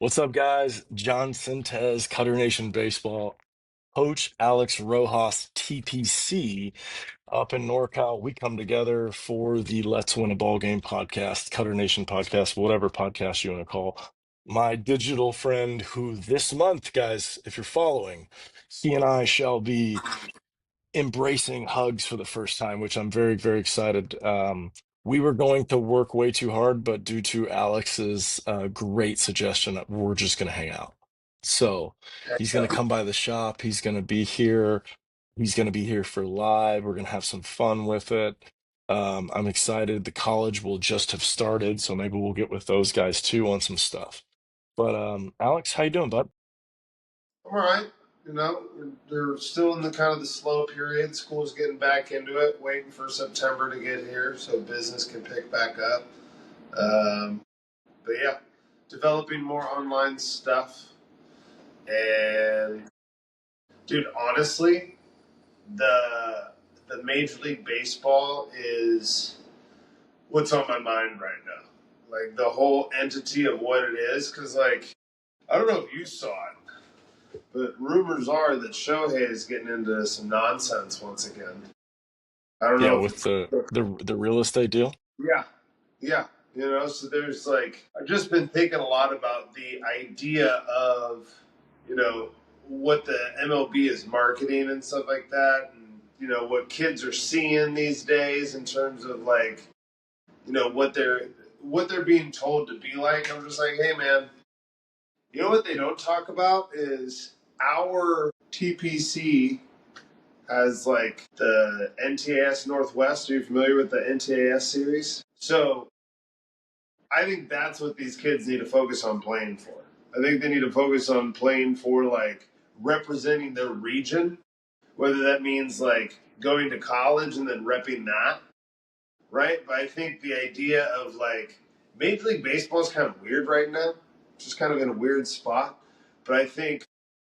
What's up, guys? John Sintez, Cutternation Baseball, Coach Alex Rojas, TPC, up in NorCal. We come together for the Let's Win a Ball Game podcast, Cutternation podcast, whatever podcast you want to call. My digital friend, who this month, guys, if you're following, he and I shall be embracing hugs for the first time, which I'm very, very excited. We were going to work way too hard, but due to Alex's great suggestion, we're just going to hang out. So he's going to come by the shop. He's going to be here. He's going to be here for live. We're going to have some fun with it. I'm excited. The college will just have started, so maybe we'll get with those guys too on some stuff. But Alex, how you doing, bud? I'm all right. They're still in the kind of the slow period. School's getting back into it, waiting for September to get here so business can pick back up. But yeah, developing more online stuff. And dude, honestly, the Major League Baseball is what's on my mind right now. Like the whole entity of what it is, because like I don't know if you saw it. But rumors are that Shohei is getting into some nonsense once again. I don't Yeah, know with if the real estate deal. yeah, yeah. So there's like I've just been thinking a lot about the idea of what the MLB is marketing and stuff like that, and what kids are seeing these days in terms of like what they're being told to be like. I'm just like, hey man, you know what they don't talk about is our TPC has like the NTAS Northwest. Are you familiar with the NTAS series? So I think that's what these kids need to focus on playing for. I think they need to focus on playing for like representing their region, whether that means like going to college and then repping that, right? But I think the idea of like Major League Baseball is kind of weird right now, just kind of in a weird spot. But I think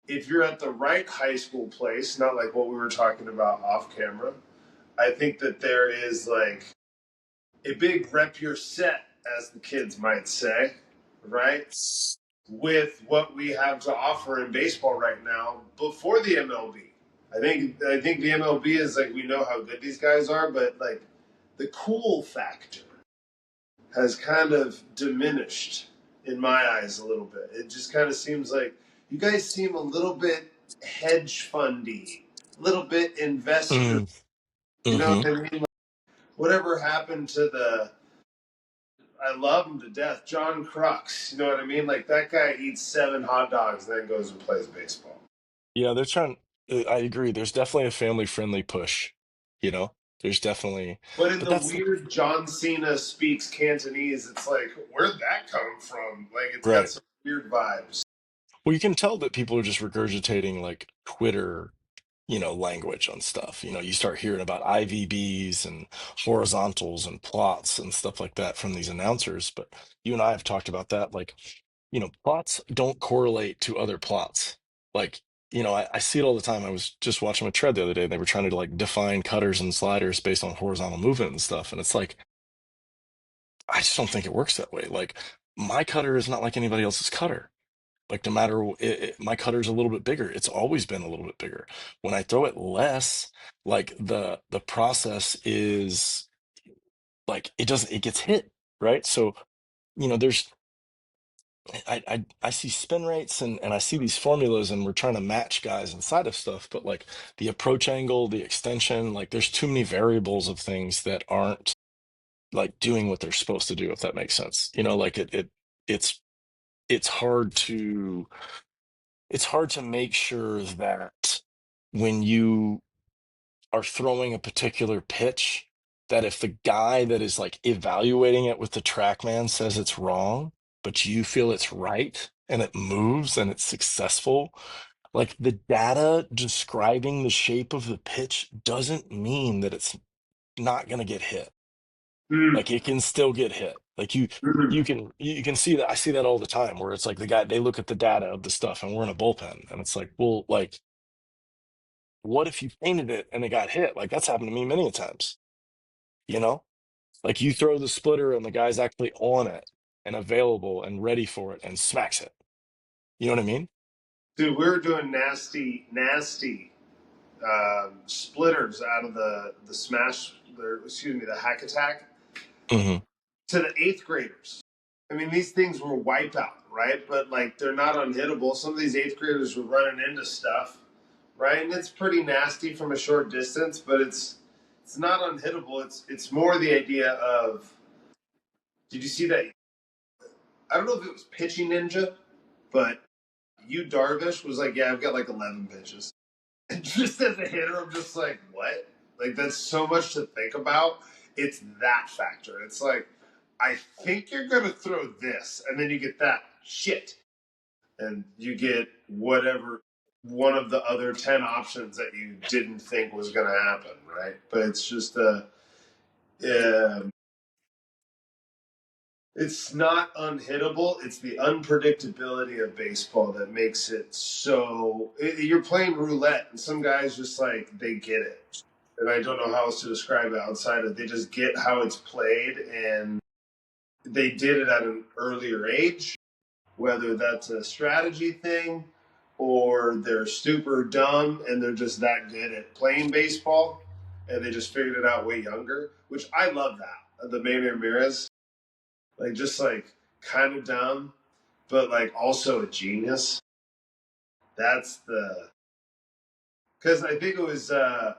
if you're at the right high school place, not like what we were talking about off camera, I think that there is like a big rep your set, as the kids might say, right? With what we have to offer in baseball right now before the MLB. I think the MLB is like we know how good these guys are, but like the cool factor has kind of diminished in my eyes a little bit. It just kind of seems like you guys seem a little bit hedge fundy, a little bit investor. Mm, You know hmm. what I mean? Like, whatever happened to I love him to death, John Crux. You know what I mean? Like that guy eats 7 hot dogs and then goes and plays baseball. Yeah, they're trying. I agree. There's definitely a family-friendly push. You know, there's definitely, But in but the that's weird John Cena speaks Cantonese, it's like, where'd that come from? Like it's got right. some weird vibes. Well, you can tell that people are just regurgitating like Twitter, language on stuff. You start hearing about IVBs and horizontals and plots and stuff like that from these announcers. But you and I have talked about that. Like, plots don't correlate to other plots. Like, I see it all the time. I was just watching a tread the other day. And they were trying to like define cutters and sliders based on horizontal movement and stuff. And it's like, I just don't think it works that way. Like, my cutter is not like anybody else's cutter. Like no matter my cutter's a little bit bigger. It's always been a little bit bigger. When I throw it less, like the process is like it gets hit, right? So, there's I see spin rates and I see these formulas and we're trying to match guys inside of stuff, but like the approach angle, the extension, like there's too many variables of things that aren't like doing what they're supposed to do, if that makes sense. Like it's it's hard to it's hard to make sure that when you are throwing a particular pitch, that if the guy that is like evaluating it with the TrackMan says it's wrong, but you feel it's right and it moves and it's successful, like the data describing the shape of the pitch doesn't mean that it's not going to get hit. Mm. Like it can still get hit. Like you can see that. I see that all the time where it's like the guy, they look at the data of the stuff and we're in a bullpen and it's like, well, like what if you painted it and it got hit? Like that's happened to me many a times, you know? Like you throw the splitter and the guy's actually on it and available and ready for it and smacks it. You know what I mean? Dude, we were doing nasty splitters out of the smash, the hack attack Hmm. to the eighth graders. I mean, these things were wipeout, right? But like, they're not unhittable. Some of these eighth graders were running into stuff, right? And it's pretty nasty from a short distance, but it's not unhittable. It's more the idea of, did you see that? I don't know if it was pitching ninja, but you Darvish was like, yeah, I've got like 11 pitches. And just as a hitter, I'm just like, what? Like, that's so much to think about. It's that factor. It's like, I think you're going to throw this, and then you get that shit. And you get whatever one of the other 10 options that you didn't think was going to happen, right? But it's just um, it's not unhittable. It's the unpredictability of baseball that makes it so. You're playing roulette, and some guys just like they get it, and I don't know how else to describe it outside of they just get how it's played, and they did it at an earlier age. Whether that's a strategy thing, or they're super dumb and they're just that good at playing baseball, and they just figured it out way younger. Which I love that the Manny Ramirez, like just like kind of dumb, but like also a genius. That's the because I think it was I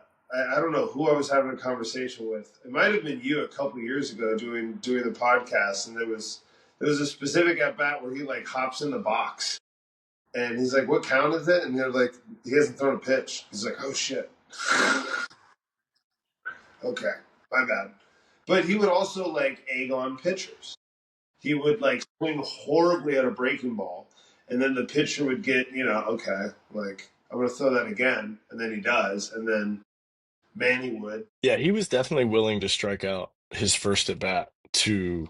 don't know who I was having a conversation with. It might have been you a couple years ago doing the podcast, and there was a specific at bat where he like hops in the box and he's like, "What count is it?" And they're like, "He hasn't thrown a pitch." He's like, "Oh shit." Okay, my bad. But he would also like egg on pitchers. He would like swing horribly at a breaking ball, and then the pitcher would get, okay, like I'm gonna throw that again, and then he does, and then Manny would. Yeah, he was definitely willing to strike out his first at bat to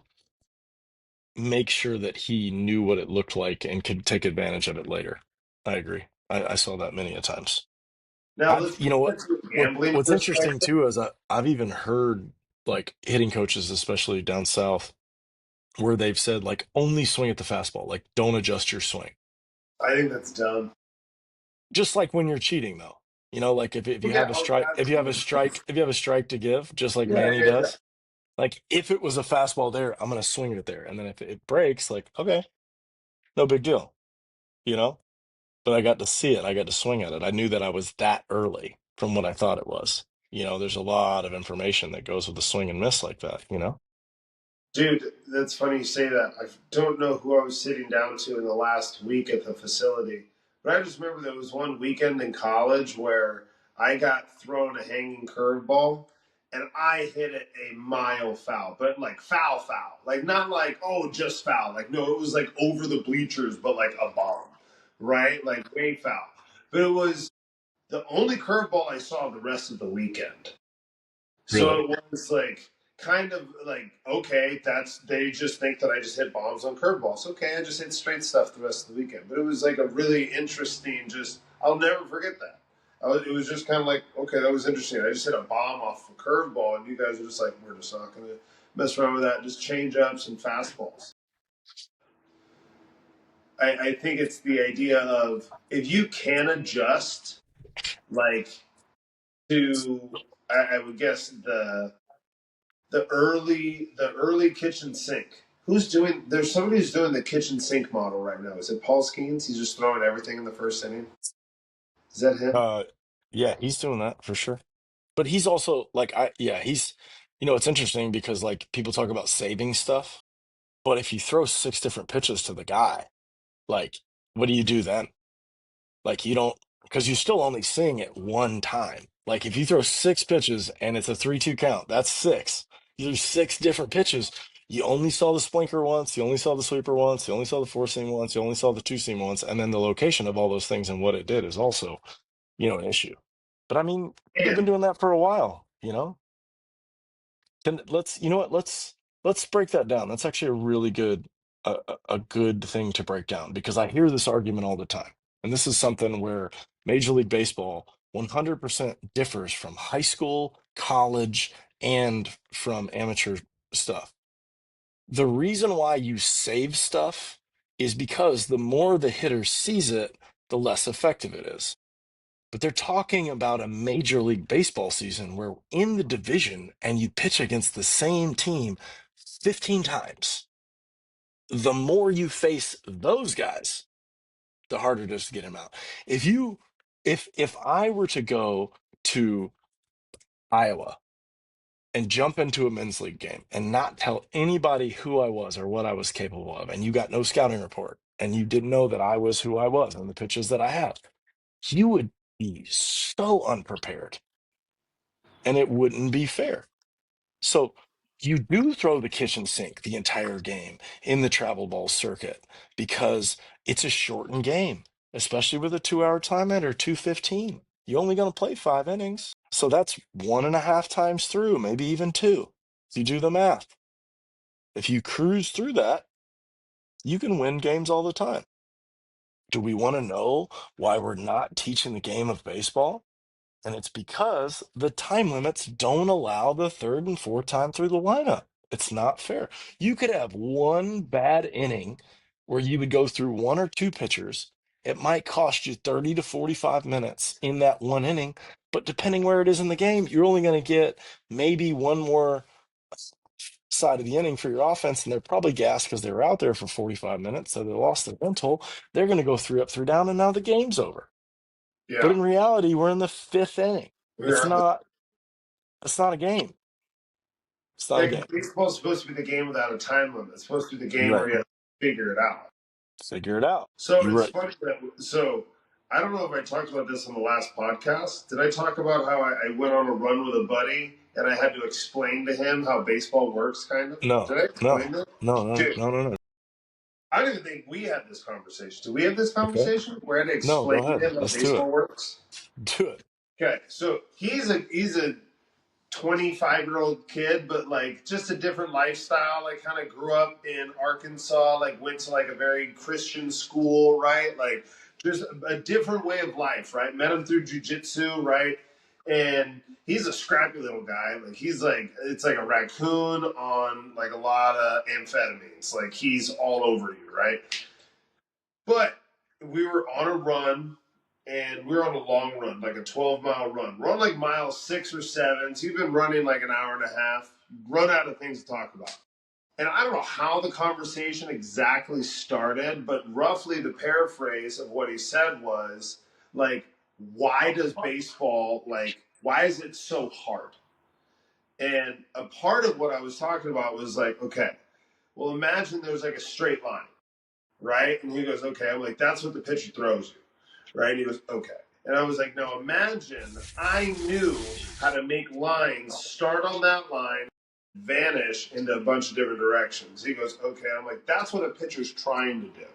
make sure that he knew what it looked like and could take advantage of it later. I agree. I saw that many a times. Now I've, let's you put know that what, to a gambling what's interesting perspective. too is I've even heard like hitting coaches, especially down south, where they've said like only swing at the fastball, like don't adjust your swing. I think that's dumb. Just like when you're cheating though. You know, like if you Yeah, have a oh, strike, absolutely. if you have a strike to give, just like Yeah, Manny yeah, yeah. does, like if it was a fastball there, I'm gonna swing it there. And then if it breaks, like, okay, no big deal, you know? But I got to see it. I got to swing at it. I knew that I was that early from what I thought it was. You know, there's a lot of information that goes with a swing and miss like that, you know? Dude, that's funny you say that. I don't know who I was sitting down to in the last week at the facility, but I just remember there was one weekend in college where I got thrown a hanging curveball and I hit it a mile foul, but like foul foul. Like not like, oh, just foul. Like no, it was like over the bleachers, but like a bomb, right? Like way foul. But it was the only curveball I saw the rest of the weekend. So Really? it was like kind of like, okay, that's they just think that I just hit bombs on curveballs. Okay, I just hit straight stuff the rest of the weekend. But it was like a really interesting, just I'll never forget that. It was just kind of like, okay, that was interesting. I just hit a bomb off a curveball, and you guys are just like, we're just not going to mess around with that. Just change ups and fastballs. I think it's the idea of if you can adjust, like to, I would guess the early kitchen sink. Who's doing? There's somebody who's doing the kitchen sink model right now. Is it Paul Skeens? He's just throwing everything in the first inning. Is that him? Uh, yeah, he's doing that for sure. But he's also like, yeah, you know, it's interesting because like people talk about saving stuff, but if you throw six different pitches to the guy, like, what do you do then? Like you don't because you're still only seeing it one time. Like if you throw six pitches and it's a 3-2 count, that's six. You do six different pitches. You only saw the splinker once, you only saw the sweeper once, you only saw the four seam once, you only saw the two seam once, and then the location of all those things and what it did is also, you know, an issue. But I mean, people have been And doing that for a while, you know? You know what, let's break that down. That's actually a really good a good thing to break down because I hear this argument all the time. And this is something where Major League Baseball 100% differs from high school, college, and from amateur stuff. The reason why you save stuff is because the more the hitter sees it, the less effective it is. But they're talking about a Major League Baseball season where in the division and you pitch against the same team 15 times. The more you face those guys, the harder it is to get him out. If I were to go to Iowa and jump into a men's league game and not tell anybody who I was or what I was capable of, and you got no scouting report, and you didn't know that I was who I was and the pitches that I had, you would be so unprepared and it wouldn't be fair. So you do throw the kitchen sink the entire game in the travel ball circuit because it's a shortened game, especially with a 2 hour time limit or 2:15. You're only going to play 5 innings. So that's 1.5 times through, maybe even two. If you do the math, if you cruise through that, you can win games all the time. Do we want to know why we're not teaching the game of baseball? And it's because the time limits don't allow the third and fourth time through the lineup. It's not fair. You could have one bad inning where you would go through one or two pitchers. It might cost you 30 to 45 minutes in that one inning, but depending where it is in the game, you're only going to get maybe one more side of the inning for your offense, and they're probably gassed because they were out there for 45 minutes, so they lost their mental. They're going to go 3 up, 3 down, and now the game's over. But Yeah. in reality, we're in the fifth inning. We It's are. not. It's not a game. It's not a Yeah, game. baseball's supposed to be the game without a time limit. It's supposed to be the game where Right. you have to figure it out. Figure it out. So You're it's right. funny that I don't know if I talked about this on the last podcast. Did I talk about how I went on a run with a buddy and I had to explain to him how baseball works? Kind of. No, Did I no, explain that? no, no, Dude, no, no, no. I don't even think we had this conversation. Did we have this Okay. conversation where I had to No, go explain to ahead. him how Let's do it. baseball works? Do it. Okay, so he's a 25-year-old kid, but like just a different lifestyle. Like kind of grew up in Arkansas, like went to like a very Christian school, right? Like just a different way of life, right? Met him through jujitsu, right? And he's a scrappy little guy. Like he's like it's like a raccoon on like a lot of amphetamines. Like he's all over you, right? But we were on a run and we were on a long run, like a 12-mile run. We're on like mile 6 or 7. So you've been running like an hour and a half, run out of things to talk about. And I don't know how the conversation exactly started, but roughly the paraphrase of what he said was like, why does baseball, like, why is it so hard? And a part of what I was talking about was like, okay, well, imagine there's like a straight line, right? And he goes, okay. I'm like, that's what the pitcher throws you, right? And he goes, okay. And I was like, now imagine I knew how to make lines start on that line, vanish into a bunch of different directions. He goes, okay. I'm like, that's what a pitcher's trying to do.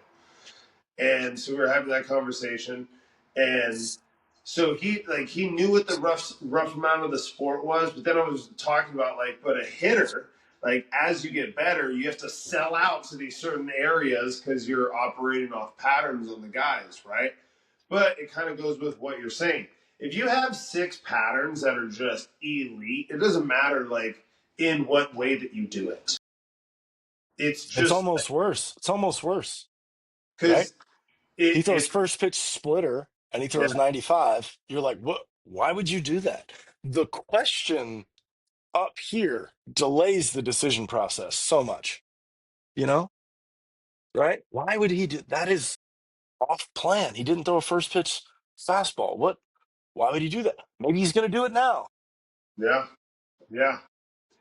And so we were having that conversation, and so he knew what the rough amount of the sport was, but then I was talking about like, but a hitter, like as you get better, you have to sell out to these certain areas because you're operating off patterns on the guys, right? But it kind of goes with what you're saying. If you have 6 patterns that are just elite, it doesn't matter like in what way that you do it. It's It's just almost worse. It's almost worse, right? because He throws it first pitch splitter and he yeah throws 95. You're like, what? Why would you do that? The question up here delays the decision process so much, you know, right? Why would he do that? Is off plan. He didn't throw a first pitch fastball. What? Why would he do that? Maybe he's going to do it now. yeah yeah.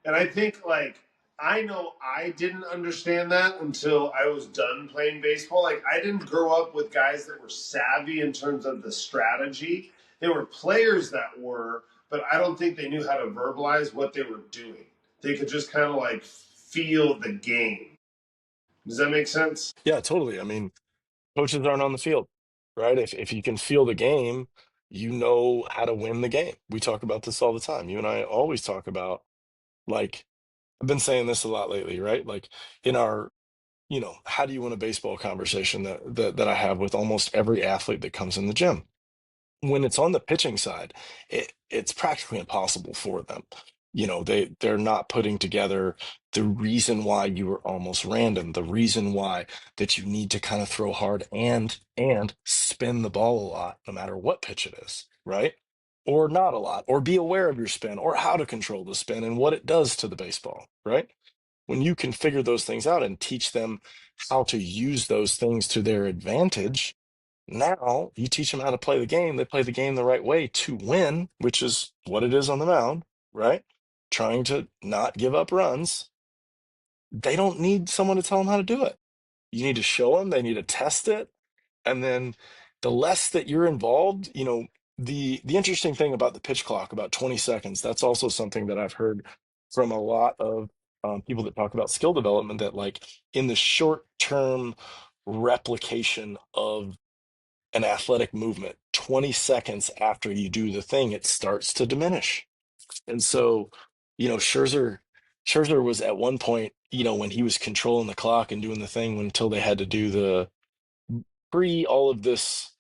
And I think, like, I know I didn't understand that until I was done playing baseball. Like, I didn't grow up with guys that were savvy in terms of the strategy. There were players that were, but I don't think they knew how to verbalize what they were doing. They could just kind of like feel the game. Does that make sense? Yeah, totally. I mean, coaches aren't on the field, right? If you can feel the game, you know how to win the game. We talk about this all the time. You and I always talk about, like, I've been saying this a lot lately, right? Like in our, how do you win a baseball conversation that I have with almost every athlete that comes in the gym. When it's on the pitching side, it's practically impossible for them. They're not putting together the reason why you were almost random, the reason why that you need to kind of throw hard and spin the ball a lot, no matter what pitch it is, right? Or not a lot, or be aware of your spin, or how to control the spin and what it does to the baseball, right? When you can figure those things out and teach them how to use those things to their advantage, now you teach them how to play the game. They play the game the right way to win, which is what it is on the mound, right? Trying to not give up runs. They don't need someone to tell them how to do it. You need to show them, they need to test it. And then the less that you're involved, the interesting thing about the pitch clock, about 20 seconds, that's also something that I've heard from a lot of people that talk about skill development, that like in the short term replication of an athletic movement, 20 seconds after you do the thing, it starts to diminish. And so, Scherzer was at one point, when he was controlling the clock and doing the thing until they had to do the pre all of this,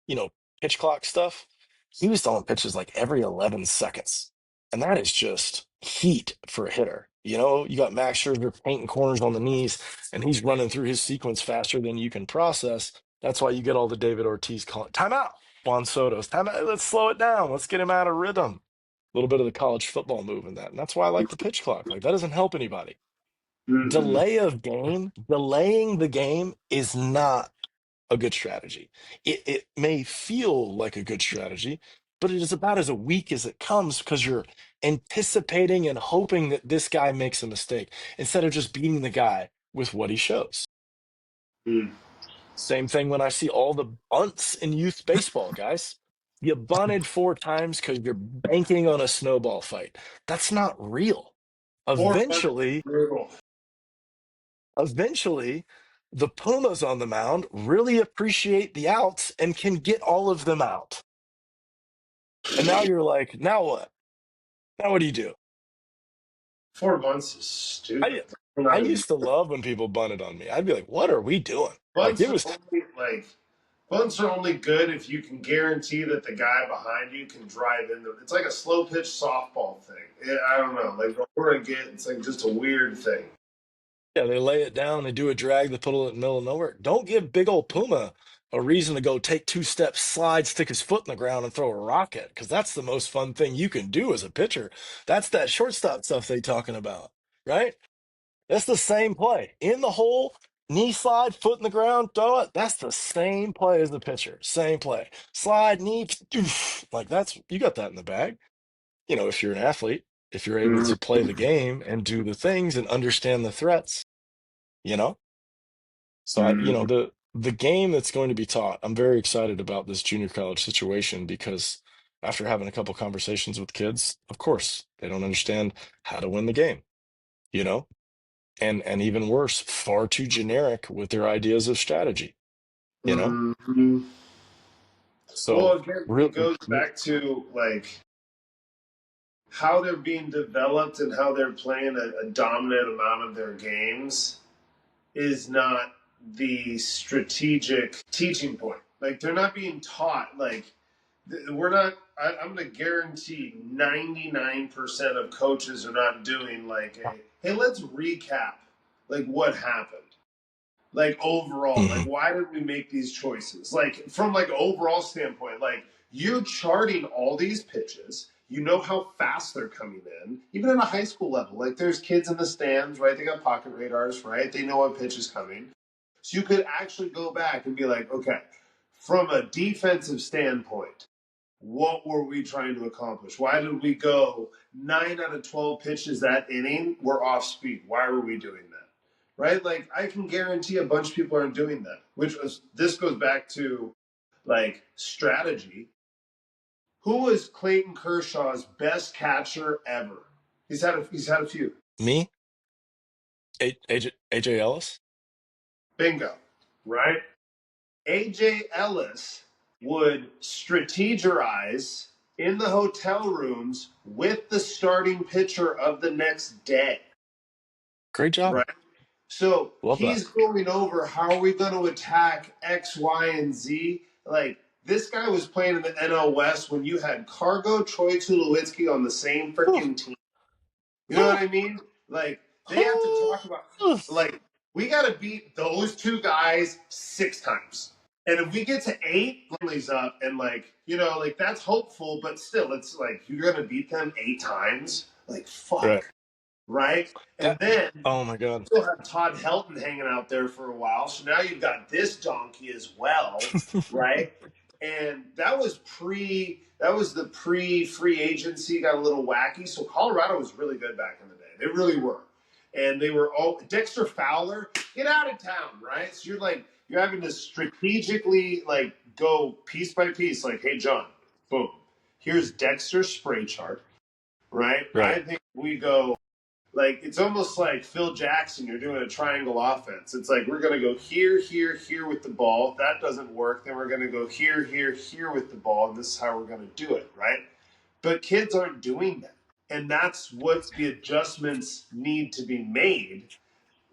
you know, pitch clock stuff, he was throwing pitches like every 11 seconds. And that is just heat for a hitter. You got Max Scherzer painting corners on the knees, and he's running through his sequence faster than you can process. That's why you get all the David Ortiz calling timeout. Juan Soto's timeout. Let's slow it down. Let's get him out of rhythm. A little bit of the college football move in that. And that's why I like the pitch clock. Like, that doesn't help anybody. Mm-mm. Delaying the game is not a good strategy. It may feel like a good strategy, but it is about as weak as it comes, because you're anticipating and hoping that this guy makes a mistake instead of just beating the guy with what he shows. Mm. Same thing when I see all the bunts in youth baseball, guys. You bunted 4 times because you're banking on a snowball fight. That's not real. Four months Eventually, brutal. eventually, the Pumas on the mound really appreciate the outs and can get all of them out. And now you're like, now what? Now what do you do? 4 months is I stupid. We're I not gonna do used to love when people bunted on me. I'd be like, what are we doing? Like bunts it are was, only like bunts are only good if you can guarantee that the guy behind you can drive in the. It's like a slow pitch softball thing. I don't know. Like the more I get, it's like just a weird thing. yeah, they lay it down, they do a drag, they put it in the middle of nowhere. Don't give big old Puma a reason to go take 2 steps, slide, stick his foot in the ground, and throw a rocket, because that's the most fun thing you can do as a pitcher. That's that shortstop stuff they talking about, right? That's the same play. In the hole, knee slide, foot in the ground, throw it. That's the same play as the pitcher. Same play. Slide, knee, doof. Like that's you got that in the bag. If you're an athlete, if you're able to play the game and do the things and understand the threats, you know? So Mm-hmm. the game that's going to be taught, I'm very excited about this junior college situation, because after having a couple conversations with kids, of course, they don't understand how to win the game, you know? And even worse, far too generic with their ideas of strategy, you know? Mm-hmm. Well, So again, real it goes back to like how they're being developed and how they're playing a dominant amount of their games is not the strategic teaching point. Like they're not being taught. Like we're not. I'm going to guarantee 99% of coaches are not doing like a hey, let's recap like what happened. Like overall, like Mhm. why did we make these choices? Like from like overall standpoint, like you're charting all these pitches. You know how fast they're coming in, even at a high school level. Like there's kids in the stands, right? They got pocket radars, right? They know what pitch is coming. So you could actually go back and be like, okay, from a defensive standpoint, what were we trying to accomplish? Why did we go 9 out of 12 pitches that inning were off speed? Why were we doing that? Right? Like I can guarantee a bunch of people aren't doing that. This goes back to like strategy. Who was Clayton Kershaw's best catcher ever? He's had a few. Me, AJ Ellis. Bingo. Right? AJ Ellis would strategize in the hotel rooms with the starting pitcher of the next day, Great job. right? So Love that. he's going over how are we going to attack X, Y, and Z. Like this guy was playing in the NL West when you had Cargo, Troy Tulowitzki on the same Whew. freaking team. You know what I mean? Like they have to talk about like we got to beat those two guys 6 times. And if we get to 8, Lumley's up, and like that's hopeful, but still, it's like you're gonna beat them 8 times. Like Right. fuck, right? And That. then Oh my God. still have Todd Helton hanging out there for a while. So now you've got this donkey as well, right? And that was the pre free agency, got a little wacky. So Colorado was really good back in the day. They really were. And they were all Dexter Fowler, get out of town, right? So you're having to strategically like go piece by piece, like, hey John, boom. Here's Dexter's spray chart, right? Right. I think we go like it's almost like Phil Jackson. You're doing a triangle offense. It's like we're going to go here, here, here with the ball. If that doesn't work, then we're going to go here, here, here with the ball, and this is how we're going to do it, right? But kids aren't doing that, and that's what the adjustments need to be made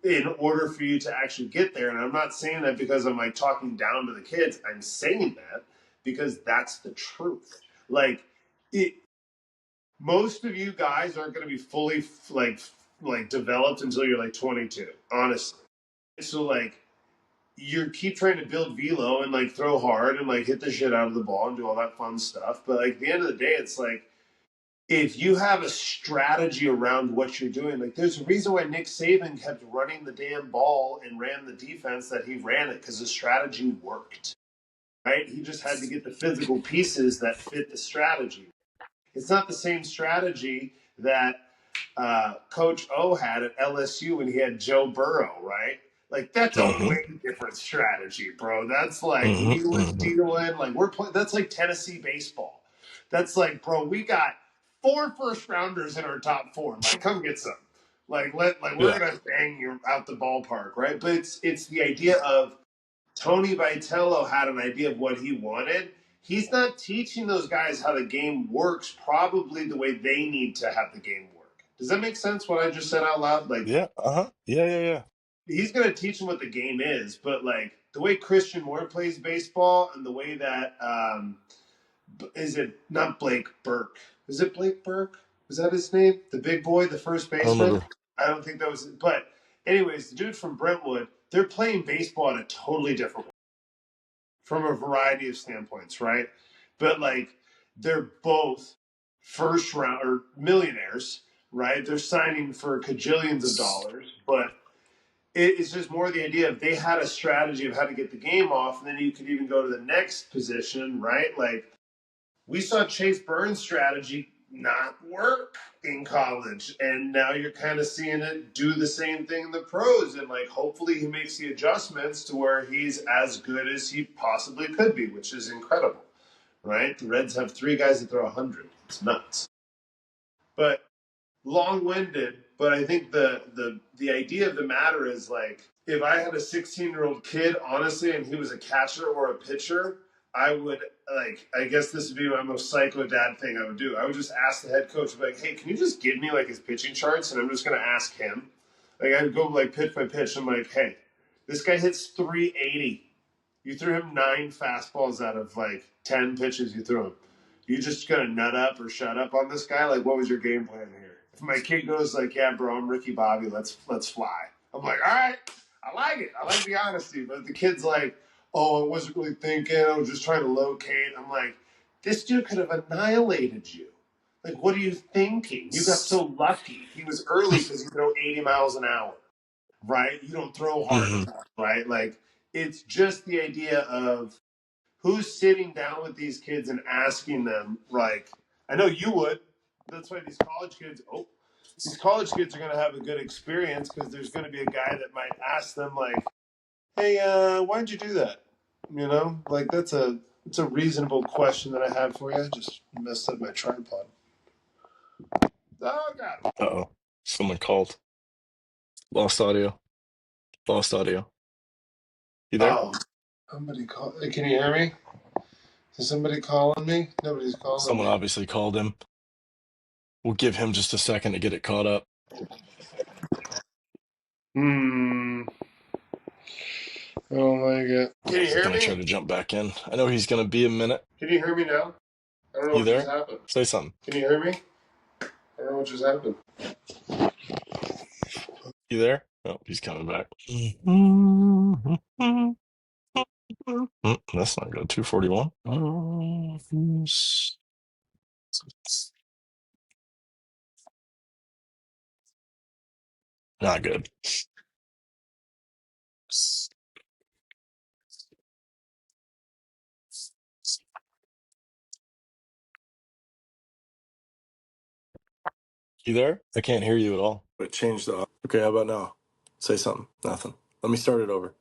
in order for you to actually get there. And I'm not saying that because I'm like talking down to the kids. I'm saying that because that's the truth. Like it, most of you guys aren't going to be fully like developed until you're like 22, honestly. So like you keep trying to build velo and like throw hard and like hit the shit out of the ball and do all that fun stuff, but like at the end of the day, it's like if you have a strategy around what you're doing, like there's a reason why Nick Saban kept running the damn ball and ran the defense that he ran it, because the strategy worked, right? He just had to get the physical pieces that fit the strategy. It's not the same strategy that Coach O had at LSU when he had Joe Burrow, right? Like that's a Mm-hmm. way different strategy, bro. That's like Mm-hmm. wheeling, Mm-hmm. dealing. Like we're playing. That's like Tennessee baseball. That's like, bro, we got 4 first rounders in our top 4. Like, come get some. Like we're Yeah. gonna bang you out the ballpark, right? But it's the idea of Tony Vitello had an idea of what he wanted. He's not teaching those guys how the game works probably the way they need to have the game work. Does that make sense what I just said out loud? Like Yeah. Uh-huh. Yeah. Yeah. Yeah. he's going to teach them what the game is, but like the way Christian Moore plays baseball and the way that is it not Blake Burke? Is it Blake Burke? Was that his name? The big boy, the first I don't baseman? remember. I don't think that was it. But anyways, the dude from Brentwood, they're playing baseball in a totally different way from a variety of standpoints, right? But like they're both first round or millionaires, right? They're signing for cajillions of dollars, but it's just more the idea of they had a strategy of how to get the game off, and then you could even go to the next position, right? Like we saw Chase Burns' strategy not work in college, and now you're kind of seeing it do the same thing in the pros, and like hopefully he makes the adjustments to where he's as good as he possibly could be, which is incredible, right? The Reds have 3 guys that throw 100. It's nuts, but long-winded. But I think the idea of the matter is like if I had a 16-year-old kid, honestly, and he was a catcher or a pitcher, I would like. I guess this would be my most psycho dad thing I would do. I would just ask the head coach, like, "Hey, can you just give me like his pitching charts?" And I'm just gonna ask him. Like I'd go like pitch by pitch. I'm like, "Hey, this guy hits 380. You threw him 9 fastballs out of like 10 pitches you threw him. You just gonna nut up or shut up on this guy? Like, what was your game plan here?" If my kid goes like, "Yeah, bro, I'm Ricky Bobby. Let's fly." I'm like, "All right, I like it. I like the honesty." But if the kid's like, "Oh, I wasn't really thinking. I was just trying to locate." I'm like, "This dude could have annihilated you. Like, what are you thinking? You got so lucky. He was early because you throw 80 miles an hour, right? You don't throw hard Mm-hmm. enough, right? Like, it's just the idea of who's sitting down with these kids and asking them, like, I know you would. That's why these college kids are going to have a good experience because there's going to be a guy that might ask them, like, hey, why'd you do that? You know, like it's a reasonable question that I have for you. I just messed up my tripod. Oh God. Uh-oh. Someone called. Lost audio. Lost audio. You there? Oh, somebody call. Can you hear me? Is somebody calling me? Nobody's calling Someone me. obviously called him. We'll give him just a second to get it caught up. Hmm. Oh my God. Can you He's hear gonna try me? to jump back in. I know he's gonna be a minute. Can you hear me now? I don't know You what just there? happened. Say something. Can you hear me? don't know what just happened. You there? Oh, he's coming back. Mm, that's not good. 241. Not good. You there? I can't hear you at all. But change the. Okay, how about now? Say something. Nothing. Let me start it over.